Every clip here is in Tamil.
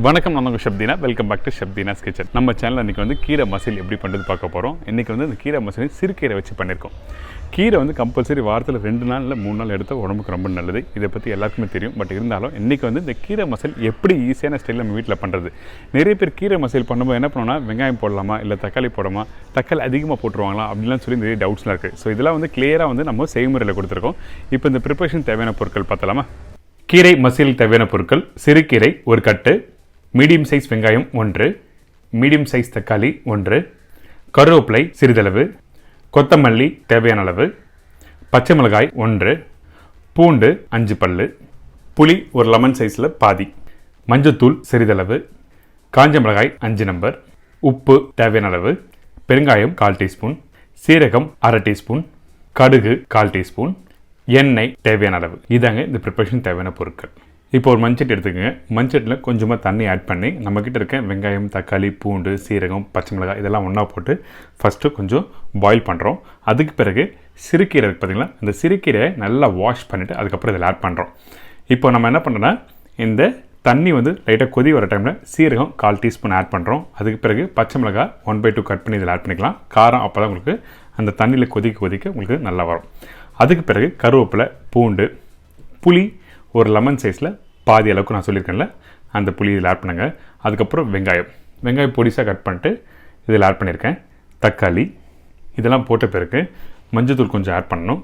வணக்கம், நான் உங்கள் chef Deena. Welcome back to chef Deena's kitchen. நம்ம சேனலில் இன்றைக்கி வந்து கீரை மசியல் எப்படி பண்ணுறது பார்க்க போகிறோம். இன்றைக்கி வந்து அந்த கீரை மசியல் சிறுகீரை வச்சு பண்ணியிருக்கோம். கீரை வந்து கம்பல்சரி வாரத்தில் 2 நாள் இல்லை 3 நாள் எடுத்தால் உடம்புக்கு ரொம்ப நல்லது. இதை பற்றி எல்லாருக்குமே தெரியும். பட் இருந்தாலும் இன்றைக்கி வந்து இந்த கீரை மசியல் எப்படி ஈஸியான ஸ்டைலில் நம்ம வீட்டில் பண்ணுறது. நிறைய பேர் கீரை மசியல் பண்ணும்போது என்ன பண்ணுவோம்னா, வெங்காயம் போடலாமா இல்லை தக்காளி போடாமா, தக்காளி அதிகமாக போட்டுருவாங்களா அப்படின்லாம் சொல்லி நிறைய டவுட்ஸ்லாம் இருக்குது. ஸோ இதெல்லாம் வந்து கிளியராக வந்து நம்ம செய்முறையில் கொடுத்துருக்கோம். இப்போ இந்த ப்ரிப்பரேஷன் தேவையான பொருட்கள் பார்த்தலாமா. கீரை மசியல் தேவையான பொருட்கள்: சிறுகீரை 1 கட்டு, மீடியம் சைஸ் வெங்காயம் 1, மீடியம் சைஸ் தக்காளி 1, கருவேப்பிலை சிறிதளவு, கொத்தமல்லி தேவையான அளவு, பச்சை மிளகாய் 1, பூண்டு 5 பல்லு, புளி ஒரு லெமன் சைஸில் பாதி, மஞ்சத்தூள் சிறிதளவு, காஞ்ச மிளகாய் 5 நம்பர், உப்பு தேவையான அளவு, பெருங்காயம் 1/4 டீஸ்பூன், சீரகம் 1/2 டீஸ்பூன், கடுகு 1/4 டீஸ்பூன், எண்ணெய் தேவையான அளவு. இதாங்க இந்த ப்ரிப்பரேஷன் தேவையான பொருட்கள். இப்போ ஒரு மண்சட்டி எடுத்துக்கோங்க. மண்சட்டியில் கொஞ்சமாக தண்ணி ஆட் பண்ணி நம்மக்கிட்ட இருக்க வெங்காயம், தக்காளி, பூண்டு, சீரகம், பச்சை மிளகாய் இதெல்லாம் ஒன்றா போட்டு ஃபஸ்ட்டு கொஞ்சம் பாயில் பண்ணுறோம். அதுக்கு பிறகு சிறுகீரை இருக்குது பார்த்திங்களா, இந்த சிறுகீரையை நல்லா வாஷ் பண்ணிவிட்டு அதுக்கப்புறம் இதில் ஆட் பண்ணுறோம். இப்போ நம்ம என்ன பண்ணுறோன்னா, இந்த தண்ணி வந்து லைட்டாக கொதி வர டைமில் சீரகம் 1/4 டீஸ்பூன் ஆட் பண்ணுறோம். அதுக்கு பிறகு பச்சை மிளகாய் 1/2 கட் பண்ணி இதில் ஆட் பண்ணிக்கலாம். காரம் அப்போ தான் உங்களுக்கு அந்த தண்ணியில் கொதிக்க உங்களுக்கு நல்லா வரும். அதுக்கு பிறகு கருவேப்பிலை, பூண்டு, புளி ஒரு லெமன் சைஸில் பாதி அளவுக்கு நான் சொல்லியிருக்கேன்ல, அந்த புளி இதில் ஆட் பண்ணுங்கள். அதுக்கப்புறம் வெங்காயம் பொடிசாக கட் பண்ணிட்டு இதில் ஆட் பண்ணியிருக்கேன். தக்காளி இதெல்லாம் போட்ட பிறகு மஞ்சத்தூள் கொஞ்சம் ஆட் பண்ணணும்.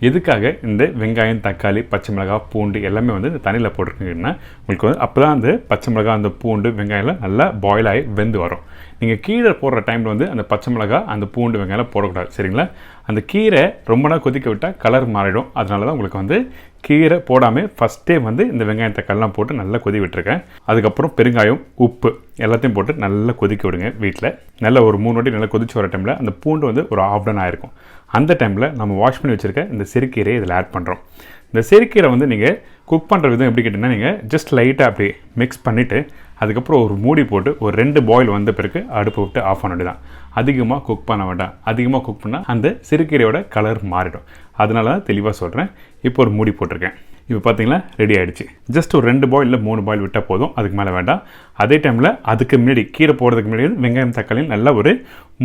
எதுக்காக இந்த வெங்காயம், தக்காளி, பச்சை மிளகாய், பூண்டு எல்லாமே வந்து இந்த தண்ணியில் போட்டிருக்கீங்கன்னா உங்களுக்கு வந்து அப்போ தான் அந்த பச்சை மிளகாய், அந்த பூண்டு, வெங்காயம்லாம் நல்லா பாயில் ஆகி வெந்து வரும். நீங்கள் கீரை போடுற டைமில் வந்து அந்த பச்சை மிளகாய், அந்த பூண்டு, வெங்காயம் போடக்கூடாது, சரிங்களா. அந்த கீரை ரொம்ப நாள் கொதிக்க விட்டால் கலர் மாறிடும். அதனால தான் உங்களுக்கு வந்து கீரை போடாமல் ஃபஸ்ட்டே வந்து இந்த வெங்காயம், தக்காளிலாம் போட்டு நல்லா கொதி விட்டுருக்கேன். அதுக்கப்புறம் பெருங்காயம், உப்பு எல்லாத்தையும் போட்டு நல்லா கொதிக்க விடுங்க. வீட்டில் நல்லா ஒரு 3 வாட்டி நல்லா கொதிச்சு வர டைமில் அந்த பூண்டு வந்து ஒரு ½ டன் ஆகிருக்கும். அந்த டைமில் நம்ம வாஷ் பண்ணி வச்சுருக்க இந்த சிறுகீரையை இதில் ஆட் பண்ணுறோம். இந்த சிறுகீரை வந்து நீங்கள் குக் பண்ணுற விதம் எப்படி கேட்டிங்கன்னா, நீங்கள் ஜஸ்ட் லைட்டாக அப்படி மிக்ஸ் பண்ணிவிட்டு அதுக்கப்புறம் ஒரு மூடி போட்டு ஒரு 2 பாயில் வந்த பிறகு அடுப்பை விட்டு ஆஃப் பண்ண வேண்டியதான். அதிகமாக குக் பண்ண வேண்டாம். அதிகமாக குக் பண்ணால் அந்த சிறுகீரையோட கலர் மாறிடும். அதனால தான் தெளிவாக சொல்கிறேன். இப்போ ஒரு மூடி போட்டிருக்கேன். இப்போ பார்த்தீங்களா, ரெடி ஆகிடுச்சு. ஜஸ்ட் ஒரு 2 பாயில் இல்லை 3 பாயில் விட்டால் போதும், அதுக்கு மேலே வேண்டாம். அதே டைமில் அதுக்கு முன்னாடி கீரை போடுறதுக்கு முன்னாடி வெங்காயம், தக்காளியும் நல்லா ஒரு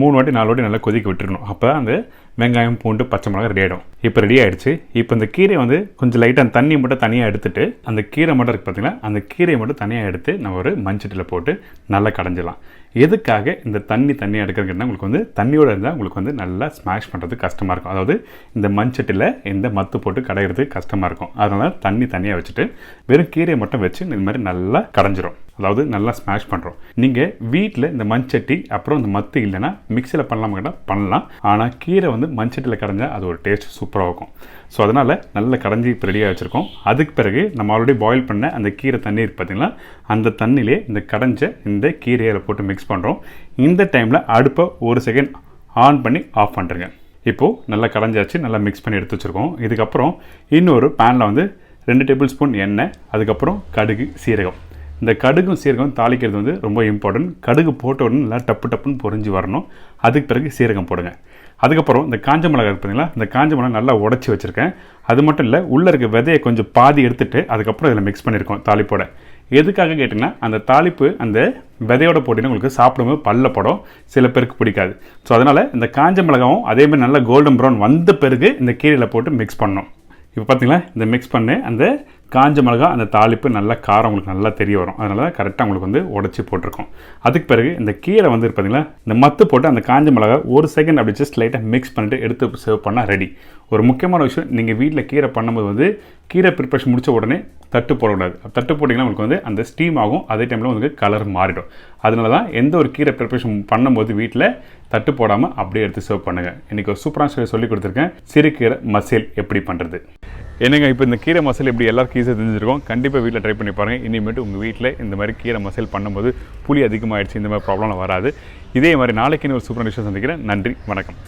3 வாட்டி 4 வாட்டி நல்லா கொதிக்க விட்டுருக்கணும். அப்போ தான் அந்த வெங்காயம், பூண்டு, பச்சை மிளகாய் ரெடி ஆகிடும். இப்போ ரெடி ஆகிடுச்சு. இப்போ இந்த கீரை வந்து கொஞ்சம் லைட்டாக தண்ணி மட்டும் தனியாக எடுத்துட்டு அந்த கீரை மட்டும் இருக்குது பார்த்தீங்களா, அந்த கீரையை மட்டும் தனியாக எடுத்து நம்ம ஒரு மண்சட்டியில் போட்டு நல்லா கடைஞ்சிடலாம். எதுக்காக இந்த தண்ணியாக எடுக்கிறதுனா, உங்களுக்கு வந்து தண்ணியோடு இருந்தால் உங்களுக்கு வந்து நல்லா ஸ்மாஷ் பண்ணுறது கஷ்டமாக இருக்கும். அதாவது இந்த மண்சட்டியில் இந்த மத்து போட்டு கடையிறது கஷ்டமாக இருக்கும். அதனால தண்ணி தனியாக வச்சுட்டு வெறும் கீரையை மட்டும் வச்சு இந்த மாதிரி நல்லா கடைஞ்சிரும். அதாவது நல்லா ஸ்மாஷ் பண்ணுறோம். நீங்கள் வீட்டில் இந்த மண்சட்டி அப்புறம் இந்த மத்து இல்லைன்னா மிக்சியில் பண்ணலாமா கேட்டால் பண்ணலாம். ஆனால் கீரை வந்து மண்சட்டியில் கடைஞ்சால் அது ஒரு டேஸ்ட் சூப்பராக இருக்கும். ஸோ அதனால் நல்லா கடைஞ்சி இப்போ ரெடியாக வச்சுருக்கோம். அதுக்கு பிறகு நம்ம ஆல்ரெடி பாயில் பண்ண அந்த கீரை தண்ணி இருக்குது பார்த்தீங்களா, அந்த தண்ணியிலே இந்த கடைஞ்ச இந்த கீரையை போட்டு மிக்ஸ் பண்ணுறோம். இந்த டைமில் அடுப்பை 1 செகண்ட் ஆன் பண்ணி ஆஃப் பண்ணுறேங்க. இப்போது நல்லா கடைஞ்சாச்சு, நல்லா மிக்ஸ் பண்ணி எடுத்து வச்சுருக்கோம். இதுக்கப்புறம் இன்னொரு பேனில் வந்து 2 டேபிள் ஸ்பூன் எண்ணெய், அதுக்கப்புறம் கடுகு, சீரகம். இந்த கடுகும் சீரகம் தாளிக்கிறது வந்து ரொம்ப இம்பார்ட்டன்ட். கடுகு போட்ட உடனே நல்லா டப்புன்னு பொரிஞ்சு வரணும். அதுக்கு பிறகு சீரகம் போடுங்க. அதுக்கப்புறம் இந்த காஞ்ச மிளகாய் பார்த்தீங்களா, இந்த காஞ்ச மிளகாய் நல்லா உடச்சி வச்சுருக்கேன். அது மட்டும் இல்லை, உள்ளே இருக்க விதையை கொஞ்சம் பாதி எடுத்துகிட்டு அதுக்கப்புறம் இதில் மிக்ஸ் பண்ணியிருக்கோம் தாளிப்போட. எதுக்காக கேட்டிங்கன்னா, அந்த தாளிப்பு அந்த விதையோட போட்டிங்கன்னா உங்களுக்கு சாப்பிடும்போது பல்ல படம், சில பேருக்கு பிடிக்காது. ஸோ அதனால் இந்த காஞ்ச மிளகாவும் அதேமாதிரி நல்லா கோல்டன் ப்ரௌன் வந்த பிறகு இந்த கீரையில் போட்டு மிக்ஸ் பண்ணணும். இப்போ பார்த்தீங்களா, இந்த மிக்ஸ் பண்ணி அந்த காஞ்ச மிளகா அந்த தாளிப்பு நல்லா காரம் உங்களுக்கு நல்லா தெரிய வரும். அதனால தான் கரெக்டாக உங்களுக்கு வந்து உடச்சி போட்டிருக்கோம். அதுக்கு பிறகு இந்த கீரை வந்து பார்த்தீங்களா, இந்த மத்து போட்டு அந்த காஞ்ச மிளகா 1 செகண்ட் அப்படி ஜஸ்ட் லைட்டாக மிக்ஸ் பண்ணிட்டு எடுத்து சர்வ் பண்ணால் ரெடி. ஒரு முக்கியமான விஷயம், நீங்கள் வீட்டில் கீரை பண்ணும்போது வந்து கீரை ப்ரிப்பரேஷன் முடித்த உடனே தட்டு போடக்கூடாது. தட்டு போட்டிங்கன்னா உங்களுக்கு வந்து அந்த ஸ்டீம் ஆகும். அதே டைமில் உங்களுக்கு கலர் மாறிடும். அதனால தான் எந்த ஒரு கீரை ப்ரிப்பரேஷன் பண்ணும்போது வீட்டில் தட்டு போடாமல் அப்படியே எடுத்து சர்வ் பண்ணுங்கள். இன்றைக்கி ஒரு சூப்பரான சொல்லி கொடுத்துருக்கேன், சிறுகீரை மசியல் எப்படி பண்ணுறது. என்னங்க, இப்போ இந்த கீரை மசாலா எப்படி எல்லாருக்கும் ஈஸியாக தெரிஞ்சிருக்கோம். கண்டிப்பாக வீட்டில் ட்ரை பண்ணி பாருங்கள். இனிமேட்டு உங்கள் வீட்டில் இந்த மாதிரி கீரை மசாலா பண்ணும்போது புளி அதிகமாகிடுச்சு, இந்த மாதிரி ப்ராப்ளம்லாம் வராது. இதே மாதிரி நாளைக்கு ஒரு சூப்பரான விஷயம் சந்திக்கிறேன். நன்றி, வணக்கம்.